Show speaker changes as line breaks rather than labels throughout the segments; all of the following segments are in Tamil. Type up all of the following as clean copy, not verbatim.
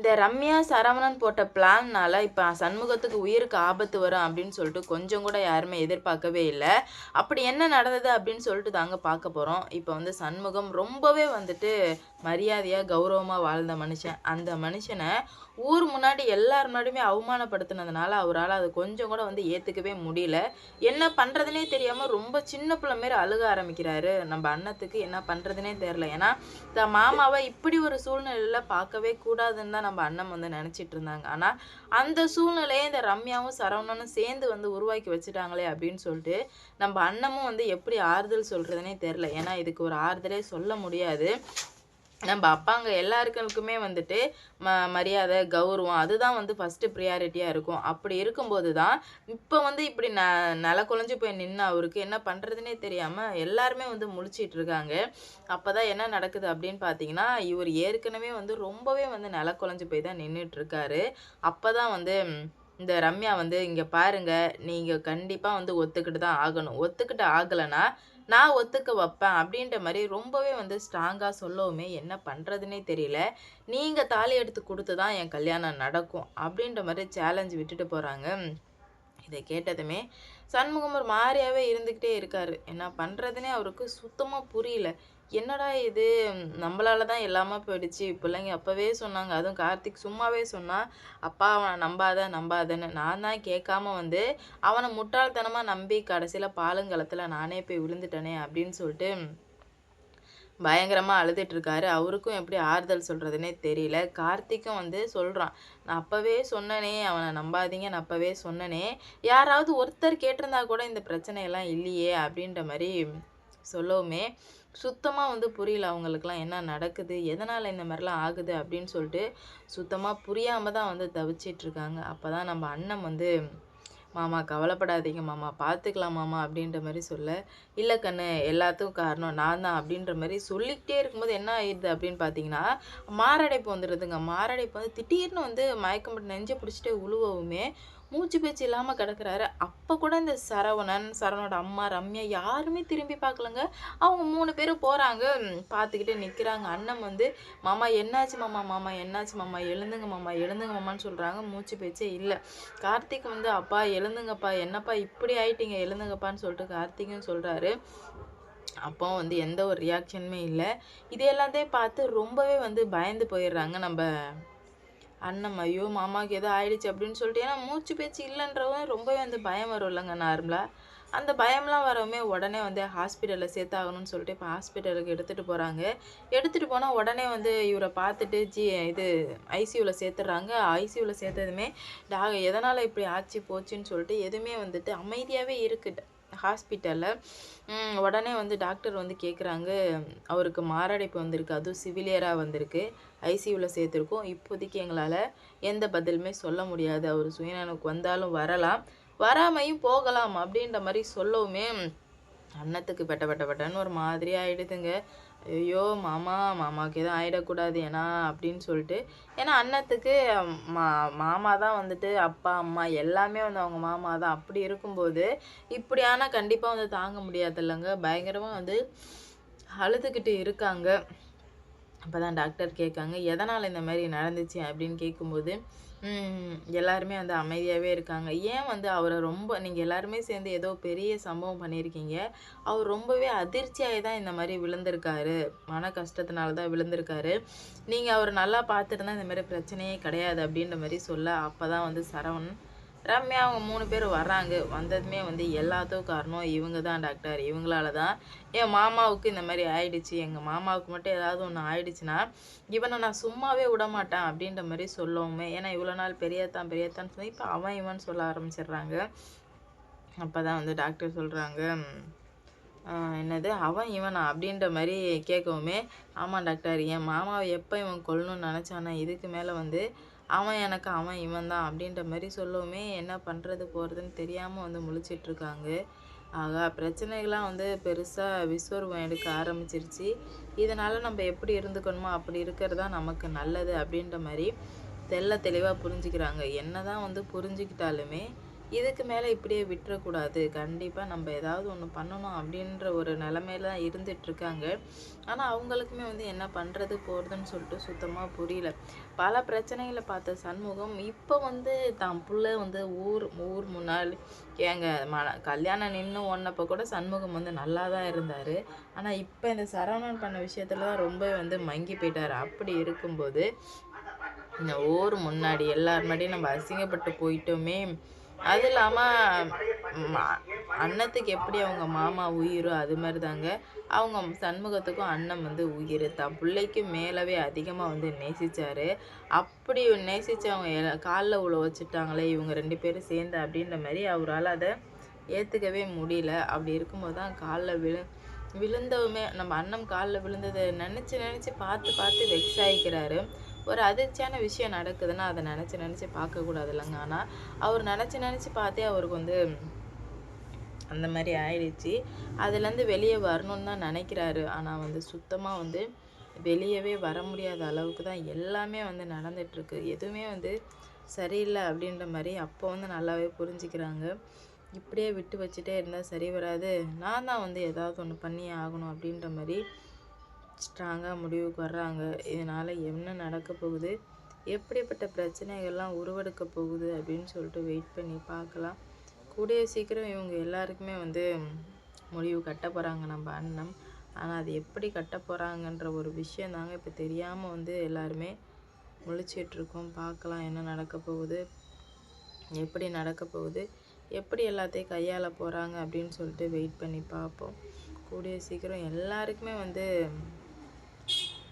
இந்த ரம்யா, சரவணன் போட்ட பிளான்னால இப்ப சண்முகத்துக்கு உயிருக்கு ஆபத்து வரும் அப்படின்னு சொல்லிட்டு கொஞ்சம் கூட யாருமே எதிர்பார்க்கவே இல்ல. அப்படி என்ன நடந்தது அப்படின்னு சொல்லிட்டு தாங்க பார்க்க போறோம். இப்ப வந்து சண்முகம் ரொம்பவே வந்துட்டு மரியாதையா, கௌரவமா வாழ்ந்த மனுஷன். அந்த மனுஷன ஊர் முன்னாடி எல்லார் முன்னாடியுமே அவமானப்படுத்தினதுனால அவரால அத கொஞ்சம் கூட வந்து ஏத்துக்கவே முடியல. என்ன பண்றதுன்னே தெரியாம ரொம்ப சின்ன பிள்ளை மாரி அழுக ஆரம்பிக்கிறாரு. நம்ம அண்ணத்துக்கு என்ன பண்றதுன்னே தெரியல. ஏன்னா, தன் மாமாவ இப்படி ஒரு சூழ்நிலையில பார்க்கவே கூடாதுன்னு தான் நம்ம அண்ணன் வந்து நெனச்சிட்டு இருந்தாங்க. ஆனா, அந்த சூழ்நிலைய இந்த ரம்யாவும், சரவணனும் சேர்ந்து வந்து உருவாக்கி வச்சுட்டாங்களே அப்படின்னு சொல்லிட்டு, நம்ம அண்ணமும் வந்து எப்படி ஆறுதல் சொல்றதுன்னே தெரியல. ஏன்னா, இதுக்கு ஒரு ஆறுதலே சொல்ல முடியாது. நம்ம அப்பாங்க எல்லாருக்களுக்குமே வந்துட்டு மரியாதை, கௌரவம் அதுதான் வந்து ஃபர்ஸ்ட்டு ப்ரியாரிட்டியா இருக்கும். அப்படி இருக்கும்போது தான், இப்ப வந்து இப்படி நெலகுலஞ்சு போய் நின்ன அவருக்கு என்ன பண்றதுன்னே தெரியாம எல்லாருமே வந்து முழிச்சிட்டு இருக்காங்க. அப்பதான் என்ன நடக்குது அப்படின்னு பார்த்தீங்கன்னா, இவரு ஏற்கனவே வந்து ரொம்பவே வந்து நெலகுலஞ்சு போய் தான் நின்னுட்டு இருக்காரு. அப்பதான் வந்து இந்த ரம்யா வந்து, "இங்க பாருங்க, நீங்க கண்டிப்பா வந்து ஒத்துக்கிட்டு தான் ஆகணும். ஒத்துக்கிட்டு ஆகலன்னா, நான் ஒத்துக்க வப்பேன்." அப்படின்ற மாரி ரொம்பவே வந்து ஸ்ட்ராங்கா சொல்லவுமே, என்ன பண்றதுன்னே தெரியல. "நீங்க தாலி எடுத்து குடுத்து தான் என் கல்யாணம் நடக்கும்." அப்படின்ற மாரி சேலஞ்ச் விட்டுட்டு போறாங்க. இத கேட்டதுமே, சண்முகம் ஒரு மாரியாவே இருந்துகிட்டே இருக்காரு. என்ன பண்றதுன்னே அவருக்கு சுத்தமா புரியல. என்னடா இது! நம்மளால தான் எல்லாமே போயிடுச்சு. பிள்ளைங்க அப்பவே சொன்னாங்க. அதுவும் கார்த்திக் சும்மாவே சொன்னான். "அப்பா அவன நம்பாத, நம்பாதன்னு." நான் தான் கேட்காம வந்து அவன முட்டாள்தனமா நம்பி கடைசியில பாலுங்கலத்துல நானே போய் விழுந்துட்டனே! அப்படின்னு சொல்லிட்டு பயங்கரமா அழுதுட்டு இருக்காரு. அவருக்கும் எப்படி ஆறுதல் சொல்றதுன்னே தெரியல. கார்த்திக்கும் வந்து சொல்றான். "நான் அப்பவே சொன்னனே, அவன நம்பாதீங்க நான் அப்பவே சொன்னனே. யாராவது ஒருத்தர் கேட்டிருந்தா கூட இந்த பிரச்சனையெல்லாம் இல்லையே!" அப்படின்ற மாரி சொல்லவுமே, சுத்தமா வந்து புரியல அவங்களுக்கெல்லாம் என்ன நடக்குது? எதனால இந்த மாரிலாம் ஆகுது? அப்படின்னு சொல்லிட்டு சுத்தமா புரியாம தான் வந்து தவிச்சிட்டு இருக்காங்க. அப்பதான் நம்ம அண்ணன் வந்து மாமா கவலைப்படாதீங்க மாமா, பார்த்துக்கலாம் மாமா அப்படின்ற மாரி சொல்ல, "இல்ல கண்ணு எல்லாத்துக்கும் காரணம் நான் தான்." அப்படின்ற மாரி சொல்லிக்கிட்டே இருக்கும்போது என்ன ஆயிடுது அப்படின்னு பார்த்தீங்கன்னா, மாரடைப்பு வந்துருதுங்க. மாரடைப்பு வந்து திடீர்னு வந்து மயக்கம் போட்டு நெஞ்ச பிடிச்சுட்டே உழுவவுமே, மூச்சு பேச்சு இல்லாம கிடக்குறாரு. அப்ப கூட இந்த சரவணன், சரவணோட அம்மா, ரம்யா யாருமே திரும்பி பார்க்கலங்க. அவங்க 3 பேரும் போறாங்க. பார்த்துக்கிட்டு நிக்கிறாங்க. அண்ணன் வந்து, "மாமா என்னாச்சு மாமா? மாமா என்னாச்சு மாமா? எழுந்துங்க மாமா, எழுந்துங்க மாமான்னு" சொல்றாங்க. மூச்சு பேச்சே இல்ல. கார்த்திக் வந்து, "அப்பா எழுந்துங்கப்பா, என்னப்பா இப்படி ஆயிட்டீங்க? எழுந்துங்கப்பான்னு" சொல்லிட்டு கார்த்திக்கும் சொல்றாரு. அப்பவும் வந்து எந்த ஒரு ரியாக்ஷனுமே இல்ல. இது எல்லாத்தையும் பார்த்து ரொம்பவே வந்து பயந்து போயிடுறாங்க நம்ப அண்ணன். "ஐயோ! மாமாவுக்கு ஏதோ ஆயிடுச்சு" அப்படின்னு சொல்லிட்டு ஏன்னா மூச்சு பேச்சு இல்லன்றவும் ரொம்பவே வந்து பயம் வரும்லங்க நார்மலா. அந்த பயம்லாம் வரவுமே உடனே வந்து ஹாஸ்பிட்டல்ல சேர்த்தாகணும்னு சொல்லிட்டு இப்ப ஹாஸ்பிட்டலுக்கு எடுத்துட்டு போறாங்க. எடுத்துட்டு போனா உடனே வந்து இவர பார்த்துட்டு இது ஐசியூல சேர்த்துடுறாங்க. ஐசியூல சேர்த்ததுமே எதனால இப்படி ஆச்சு போச்சுன்னு சொல்லிட்டு எதுவுமே வந்துட்டு அமைதியாவே இருக்கு ஹாஸ்பிட்டல்ல. உடனே வந்து டாக்டர் வந்து கேட்குறாங்க, "அவருக்கு மாரடைப்பு வந்திருக்கு. அதுவும் சிவிலியரா வந்திருக்கு. ஐசியூல சேர்த்துருக்கோம். இப்போதைக்கு எங்களால எந்த பதிலுமே சொல்ல முடியாது. அவரு சுயநினைவுக்கு வந்தாலும் வரலாம். வராமையும் போகலாம்." அப்படின்ற மாரி சொல்லவுமே அண்ணத்துக்கு பெட்ட பெட்ட பெட்டன்னு ஒரு மாதிரி ஆயிடுதுங்க. ஐயோ! மாமா, மாமாவுக்கு எதுவும் ஆயிடக்கூடாது ஏன்னா அப்படின்னு சொல்லிட்டு. ஏன்னா அண்ணத்துக்கு மா மாமா தான் வந்துட்டு அப்பா, அம்மா எல்லாமே வந்து அவங்க மாமா தான். அப்படி இருக்கும்போது, இப்படி ஆனா கண்டிப்பா வந்து தாங்க முடியாதுல்லங்க. பயங்கரமா வந்து அழுதுகிட்டு இருக்காங்க. அப்பதான் டாக்டர் கேட்காங்க, "எதனால இந்த மாரி நடந்துச்சு?" அப்படின்னு கேட்கும்போது, எல்லாருமே வந்து அமைதியாவே இருக்காங்க. ஏன் வந்து அவர ரொம்ப நீங்க எல்லாருமே சேர்ந்து ஏதோ பெரிய சம்பவம் பண்ணியிருக்கீங்க. அவர் ரொம்பவே அதிர்ச்சியாகி தான் இந்த மாரி விழுந்திருக்காரு. மன கஷ்டத்தினால தான் விழுந்திருக்காரு. நீங்க அவர நல்லா பார்த்துருந்தா இந்த மாரி பிரச்சனையே கிடையாது அப்படின்ற மாரி சொல்ல, அப்பதான் வந்து சரவணன், ரம்யா அவங்க 3 பேரும் வர்றாங்க. வந்ததுமே வந்து எல்லாத்துக்கும் காரணம் இவங்க தான் டாக்டர். இவங்களால தான் என் மாமாவுக்கு இந்த மாரி ஆயிடுச்சு. எங்க மாமாவுக்கு மட்டும் ஏதாவது ஒண்ணு ஆயிடுச்சுன்னா, இவன நான் சும்மாவே விடமாட்டேன் அப்படின்ற மாரி சொல்லவுமே ஏன்னா இவ்வளோ நாள் பெரியத்தான் பெரியத்தான்னு சொல்லி, இப்ப அவன் இவன்னு சொல்ல ஆரம்பிச்சிடுறாங்க. அப்பதான் வந்து டாக்டர் சொல்றாங்க, என்னது அவன் இவனா? அப்படின்ற மாரி கேட்கவுமே, ஆமா டாக்டர் என் மாமாவ எப்ப இவன் கொல்லணும்னு நெனச்சானோ, இதுக்கு மேல வந்து அவன் எனக்கு அவன் இவன் தான் அப்படின்ற மாரி சொல்லவுமே, என்ன பண்றது போறதுன்னு தெரியாம வந்து முழிச்சிட்டுருக்காங்க. ஆகா! பிரச்சனைகள்லாம் வந்து பெருசா விஸ்வரூபம் எடுக்க ஆரம்பிச்சிருச்சு. இதனால நம்ம எப்படி இருந்துக்கணுமோ அப்படி இருக்கிறது தான் நமக்கு நல்லது அப்படின்ற மாரி தெள்ள தெளிவா புரிஞ்சுக்கிறாங்க. என்னதான் வந்து புரிஞ்சுக்கிட்டாலுமே, இதுக்கு மேலே இப்படியே விட்டுறக்கூடாது, கண்டிப்பாக நம்ம ஏதாவது ஒன்று பண்ணணும் அப்படின்ற ஒரு நிலமையில தான் இருந்துகிட்ருக்காங்க. ஆனால் அவங்களுக்குமே வந்து என்ன பண்ணுறது போகிறதுன்னு சொல்லிட்டு சுத்தமாக புரியல. பல பிரச்சனைகளை பார்த்த சண்முகம் இப்போ வந்து தான் புள்ள வந்து ஊர் ஊர் முன்னாடி ஏங்க கல்யாணம் நின்று ஒன்னப்போ கூட சண்முகம் வந்து நல்லா தான் இருந்தார். ஆனால் இப்போ இந்த சரவணன் பண்ண விஷயத்துல தான் ரொம்ப வந்து மங்கி போயிட்டார். அப்படி இருக்கும்போது இந்த ஊர் முன்னாடி எல்லார் முன்னாடியும் நம்ம அசிங்கப்பட்டு போயிட்டோமே. அது இல்லாமல் அண்ணத்துக்கு எப்படி அவங்க மாமா உயிரோ அது மாதிரி தாங்க அவங்க சண்முகத்துக்கும் அண்ணன் வந்து உயிர். தான் பிள்ளைக்கு மேலவே அதிகமாக வந்து நேசிச்சாரு. அப்படி நேசிச்சவங்க காலில் உள்ள வச்சுட்டாங்களே இவங்க 2 பேரும் சேர்ந்து அப்படின்ற மாதிரி அவரால் அதை ஏற்றுக்கவே முடியல. அப்படி இருக்கும்போது தான் காலில் விழுந்தவுமே நம்ம அண்ணன் காலில் விழுந்ததை நினச்சி பார்த்து வெக்ஸ் ஆகிக்கிறாரு. ஒரு அதிர்ச்சியான விஷயம் நடக்குதுன்னா அதை நினச்சி பார்க்கக்கூடாது இல்லைங்க. ஆனால் அவர் நினச்சி பார்த்தே அவருக்கு வந்து அந்த மாதிரி ஆயிடுச்சு. அதுலேருந்து வெளியே வரணும்னு தான் நினைக்கிறாரு. ஆனால் வந்து சுத்தமாக வந்து வெளியவே வர முடியாத அளவுக்கு தான் எல்லாமே வந்து நடந்துகிட்ருக்கு. எதுவுமே வந்து சரியில்லை அப்படின்ற மாதிரி அப்போ வந்து நல்லாவே புரிஞ்சுக்கிறாங்க. இப்படியே விட்டு வச்சுட்டே இருந்தால் சரி வராது, நான் தான் வந்து ஏதாவது ஒன்று பண்ணியே ஆகணும் அப்படின்ற மாதிரி ஸ்ட்ராங்காக முடிவுக்கு வர்றாங்க. இதனால் என்ன நடக்க போகுது, எப்படிப்பட்ட பிரச்சனைகள்லாம் உருவெடுக்க போகுது அப்படின்னு சொல்லிட்டு வெயிட் பண்ணி பார்க்கலாம். கூடிய சீக்கிரம் இவங்க எல்லாருக்குமே வந்து முடிவு கட்ட போகிறாங்க நம்ம அண்ணன். ஆனால் அது எப்படி கட்ட போகிறாங்கன்ற ஒரு விஷயம் தாங்க இப்போ தெரியாமல் வந்து எல்லாருமே முழிச்சிட்ருக்கோம். பார்க்கலாம் என்ன நடக்க போகுது, எப்படி நடக்க போகுது, எப்படி எல்லாத்தையும் கையாள போகிறாங்க அப்படின்னு சொல்லிட்டு வெயிட் பண்ணி பார்ப்போம். கூடிய சீக்கிரம் எல்லாருக்குமே வந்து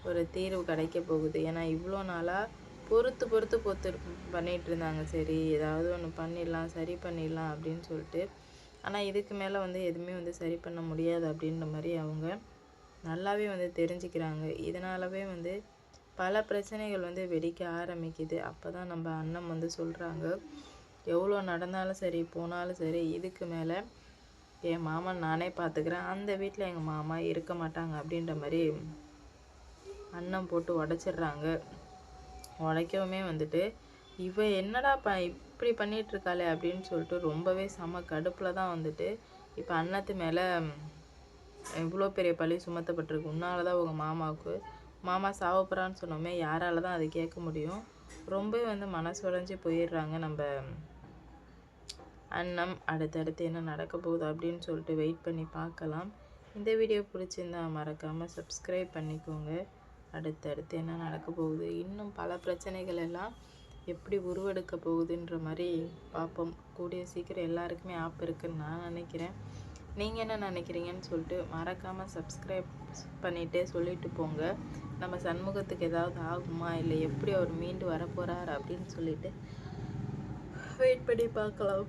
ஒரு தீர்வு கிடைக்க போகுது. ஏன்னா இவ்வளோ நாளாக பொறுத்து பண்ணிகிட்டு இருந்தாங்க. சரி ஏதாவது ஒன்று பண்ணிடலாம், சரி பண்ணிடலாம் அப்படின்னு சொல்லிட்டு. ஆனால் இதுக்கு மேலே வந்து எதுவுமே வந்து சரி பண்ண முடியாது அப்படின்ற மாதிரி அவங்க நல்லாவே வந்து தெரிஞ்சுக்கிறாங்க. இதனாலவே வந்து பல பிரச்சனைகள் வந்து வெடிக்க ஆரம்பிக்குது. அப்போ தான் நம்ம அண்ணன் வந்து சொல்கிறாங்க, எவ்வளோ நடந்தாலும் சரி போனாலும் சரி இதுக்கு மேலே என் மாமன் நானே பார்த்துக்கிறேன், அந்த வீட்டில் எங்கள் மாமா இருக்க மாட்டாங்க அப்படின்ற மாதிரி அண்ணன் போட்டு உடச்சிட்றாங்க. உடைக்கவுமே வந்துட்டு இவ என்னடா இப்படி பண்ணிகிட்ருக்காளே அப்படின்னு சொல்லிட்டு ரொம்பவே செம கடுப்பில் தான் வந்துட்டு இப்போ அண்ணத்து மேலே இவ்வளோ பெரிய பழி சுமத்தப்பட்டிருக்கு. உன்னால தான் உங்கள் மாமா சாவப்போறான்னு சொன்னோமே, யாரால தான் அதை கேட்க முடியும். ரொம்ப வந்து மனசு உடைஞ்சு போயிடுறாங்க நம்ம அண்ணன். அடுத்தடுத்து என்ன நடக்க போகுது அப்படின்னு சொல்லிட்டு வெயிட் பண்ணி பார்க்கலாம். இந்த வீடியோ பிடிச்சிருந்தா மறக்காமல் சப்ஸ்கிரைப் பண்ணிக்கோங்க. அடுத்தடுத்து என்ன நடக்க போகுது, இன்னும் பல பிரச்சனைகள் எல்லாம் எப்படி உருவெடுக்க போகுதுன்ற மாதிரி பார்ப்போம். கூடிய சீக்கிரம் எல்லாருக்குமே ஆப் இருக்குன்னு நான் நினைக்கிறேன். நீங்கள் என்ன நினைக்கிறீங்கன்னு சொல்லிட்டு மறக்காமல் சப்ஸ்கிரைப் பண்ணிவிட்டு சொல்லிட்டு போங்க. நம்ம சண்முகத்துக்கு ஏதாவது ஆகுமா, இல்லை எப்படி அவர் மீண்டு வரப்போகிறார் அப்படின்னு சொல்லிட்டு வெயிட் பண்ணி பார்க்கலாம்.